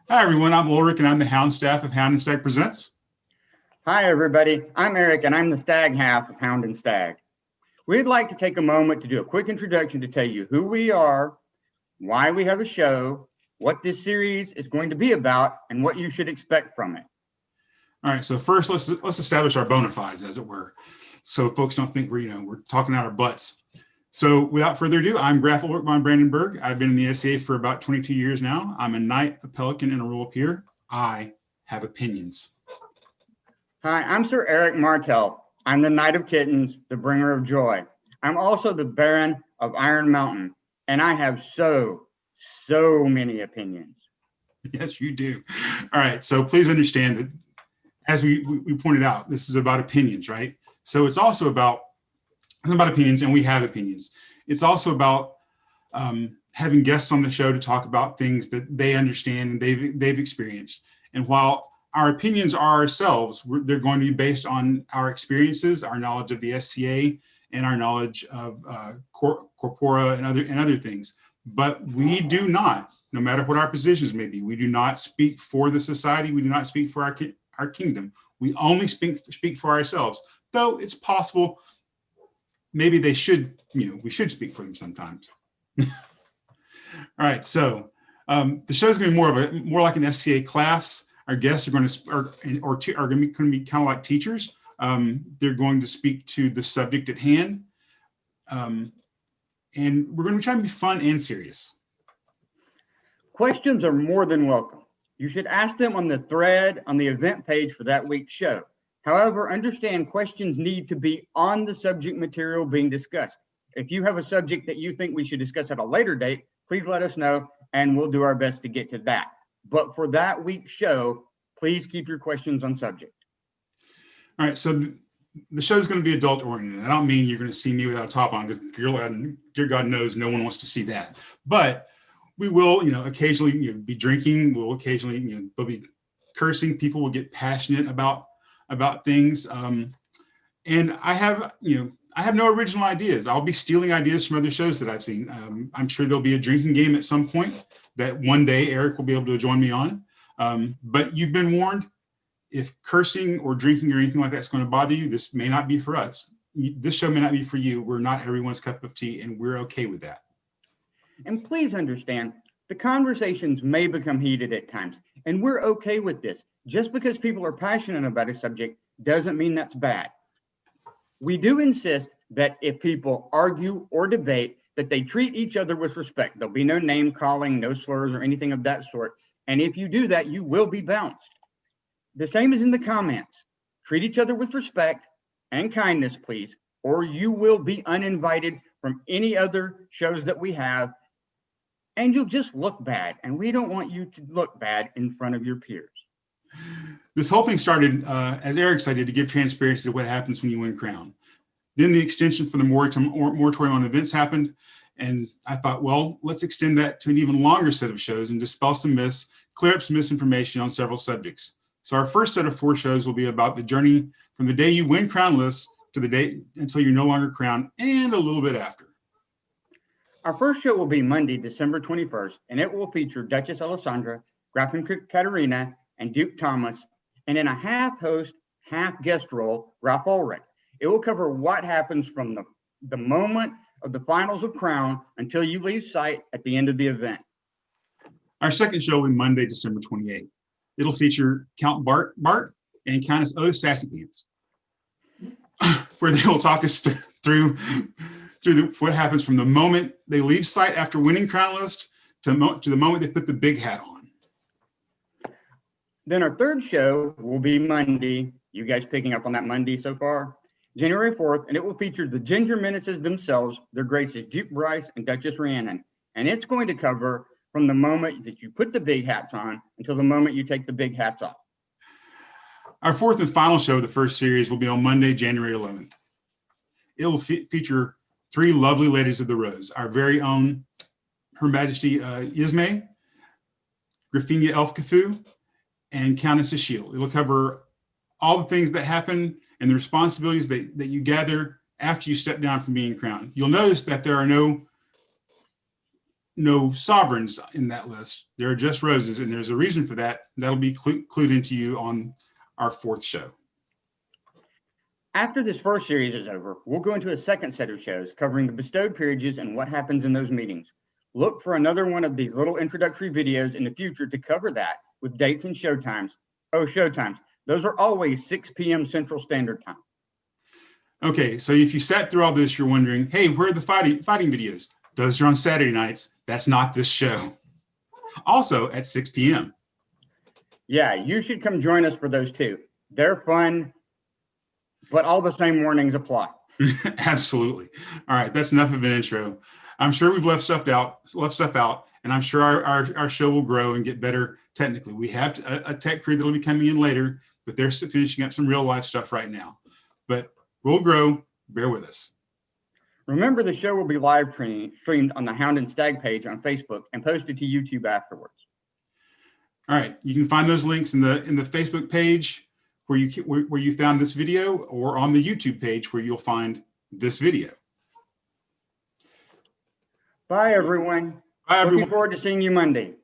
Hi, everyone. I'm Ulrich, and I'm the Hound staff of Hound and Stag Presents. Hi, everybody. I'm Eric, and I'm the Stag half of Hound and Stag. We'd like to take a moment to do a quick introduction to tell you who we are, why we have a show, what this series is going to be about, and what you should expect from it. All right. So first, let's establish our bona fides, as it were, so folks don't think we're talking out our butts. So without further ado, I'm Graf Ulrich von Brandenburg. I've been in the SCA for about 22 years now. I'm a knight, a pelican, and a royal peer. I have opinions. Hi, I'm Sir Eric Martel. I'm the Knight of Kittens, the bringer of joy. I'm also the Baron of Iron Mountain, and I have so many opinions. Yes, you do. All right. So please understand that, as we pointed out, this is about opinions, right? So it's also about opinions, and we have opinions. It's also about having guests on the show to talk about things that they understand and they've experienced. And while our opinions are ourselves, they're going to be based on our experiences, our knowledge of the SCA, and our knowledge of corpora and other things. But we do not, no matter what our positions may be, we do not speak for the society. We do not speak for our kingdom. We only speak for ourselves. Though it's possible, maybe they should, we should speak for them sometimes. All right, so the show is going to be more like an SCA class. Our guests are going to be kind of like teachers. They're going to speak to the subject at hand, and we're going to try to be fun and serious. Questions are more than welcome. You should ask them on the thread on the event page for that week's show. However, understand questions need to be on the subject material being discussed. If you have a subject that you think we should discuss at a later date, please let us know and we'll do our best to get to that. But for that week's show, please keep your questions on subject. All right, so the show is going to be adult oriented. I don't mean you're going to see me without a top on, because dear God knows no one wants to see that. But we will, occasionally be drinking. We'll occasionally, there'll be cursing. People will get passionate about things. And I have no original ideas. I'll be stealing ideas from other shows that I've seen. I'm sure there'll be a drinking game at some point that one day Eric will be able to join me on. But you've been warned. If cursing or drinking or anything like that's going to bother you, this may not be for us. This show may not be for you. We're not everyone's cup of tea, and we're okay with that. And please understand, the conversations may become heated at times, and we're okay with this. Just because people are passionate about a subject doesn't mean that's bad. We do insist that if people argue or debate, that they treat each other with respect. There'll be no name calling, no slurs or anything of that sort. And if you do that, you will be bounced. The same is in the comments. Treat each other with respect and kindness, please, or you will be uninvited from any other shows that we have, and you'll just look bad. And we don't want you to look bad in front of your peers. This whole thing started, as Eric cited, to give transparency to what happens when you win crown. Then the extension for the moratorium on events happened. And I thought, well, let's extend that to an even longer set of shows and dispel some myths, clear up some misinformation on several subjects. So our first set of 4 shows will be about the journey from the day you win crownless to the day until you're no longer crowned, and a little bit after. Our first show will be Monday, December 21st, and it will feature Duchess Alessandra, Gräfin Katarina, and Duke Thomas, and in a half-host, half-guest role, Graf Ulrich. It will cover what happens from the moment of the finals of Crown until you leave sight at the end of the event. Our second show will be Monday, December 28th. It'll feature Count Bart and Countess Otis Sassy-Pants, where they will talk us through what happens from the moment they leave sight after winning crownless to the moment they put the big hat on. Then our third show will be Monday. You guys picking up on that Monday so far? January 4th, and it will feature the Ginger Menaces themselves, their graces Duke Bryce and Duchess Rhiannon. And it's going to cover from the moment that you put the big hats on until the moment you take the big hats off. Our fourth and final show of the first series will be on Monday, January 11th. It will feature 3 lovely ladies of the rose, our very own Her Majesty Ismay, Grafinia Elfcafu, and Countess Ashiel. It will cover all the things that happen and the responsibilities that you gather after you step down from being crowned. You'll notice that there are no no sovereigns in that list. There are just roses, and there's a reason for that. That'll be clued into you on our 4th show. After this first series is over, we'll go into a second set of shows covering the bestowed peerages and what happens in those meetings. Look for another one of these little introductory videos in the future to cover that with dates and showtimes. Oh, showtimes. Those are always 6 p.m. Central Standard Time. Okay, so if you sat through all this, you're wondering, hey, where are the fighting videos? Those are on Saturday nights. That's not this show. Also at 6 p.m. Yeah, you should come join us for those too. They're fun, but all the same warnings apply. Absolutely. All right, that's enough of an intro. I'm sure we've left stuff out, and I'm sure our show will grow and get better technically. We have a tech crew that'll be coming in later, but they're finishing up some real life stuff right now. But we'll grow. Bear with us. Remember, the show will be live streamed on the Hound and Stag page on Facebook and posted to YouTube afterwards. All right, you can find those links in the Facebook page where you found this video, or on the YouTube page where you'll find this video. Bye, everyone. Bye, everyone. Looking forward to seeing you Monday.